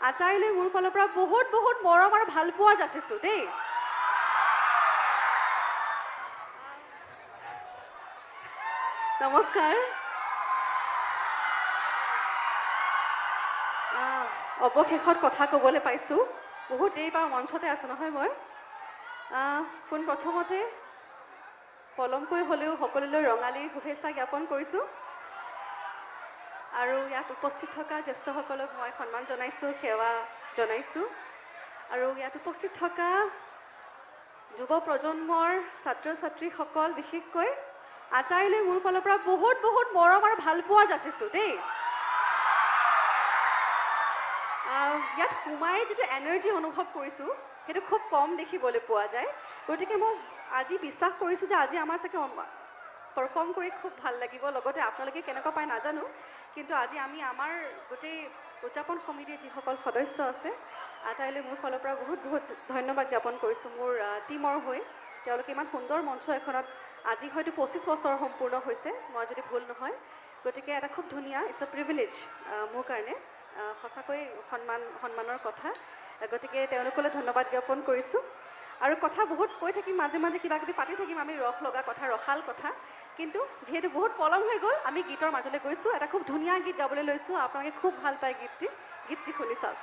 আটাইলৈ মোৰ ফালৰ পৰা বহুত বহুত মৰম আৰু ভাল পোৱা যাচিছোঁ দেই। নমস্কাৰ। অৱশেষত কথা ক'বলৈ পাইছোঁ। বহুত দেৰি পৰা মঞ্চতে আছোঁ নহয় মই। পোনপ্ৰথমতে পলমকৈ হ'লেও সকলোলৈ ৰঙালীৰ শুভেচ্ছা জ্ঞাপন কৰিছোঁ। আৰু ইয়াত উপস্থিত থকা জ্যেষ্ঠসকলক মই সন্মান জনাইছোঁ, সেৱা জনাইছোঁ। আৰু ইয়াত উপস্থিত থকা যুৱ প্ৰজন্মৰ ছাত্ৰ ছাত্ৰীসকল বিশেষকৈ আটাইলৈ মোৰ ফালৰ পৰা বহুত বহুত মৰম আৰু ভাল পোৱা যাচিছোঁ দেই। ইয়াত সোমাই যিটো এনাৰ্জি অনুভৱ কৰিছোঁ সেইটো খুব কম দেখিবলৈ পোৱা যায়। গতিকে মই আজি বিশ্বাস কৰিছোঁ যে আজি আমাৰ চাগে পাৰফৰ্ম কৰি খুব ভাল লাগিব। লগতে আপোনালোকে কেনেকুৱা পায় নাজানো, কিন্তু আজি আমি আমাৰ গোটেই উদযাপন সমিতিৰ যিসকল সদস্য আছে আটাইলৈ মোৰ ফালৰ পৰা বহুত বহুত ধন্যবাদ জ্ঞাপন কৰিছোঁ মোৰ টীমৰ হৈ। তেওঁলোকে ইমান সুন্দৰ মঞ্চ এখনত আজি হয়তো 25 বছৰ সম্পূৰ্ণ হৈছে, মই যদি ভুল নহয়। গতিকে এটা খুব ধুনীয়া, ইটছ এ প্ৰিভিলেজ মোৰ কাৰণে, সঁচাকৈ সন্মানৰ কথা। গতিকে তেওঁলোকলৈ ধন্যবাদ জ্ঞাপন কৰিছোঁ। আৰু কথা বহুত কৈ থাকিম, মাজে মাজে কিবা কিবি পাতি থাকিম আমি, ৰস লগা কথা, ৰসাল কথা। কিন্তু যিহেতু বহুত পলম হৈ গ'ল, আমি গীতৰ মাজলৈ গৈছোঁ। এটা খুব ধুনীয়া গীত গাবলৈ লৈছোঁ। আপোনালোকে খুব ভাল পায় গীতটি শুনি চাওক।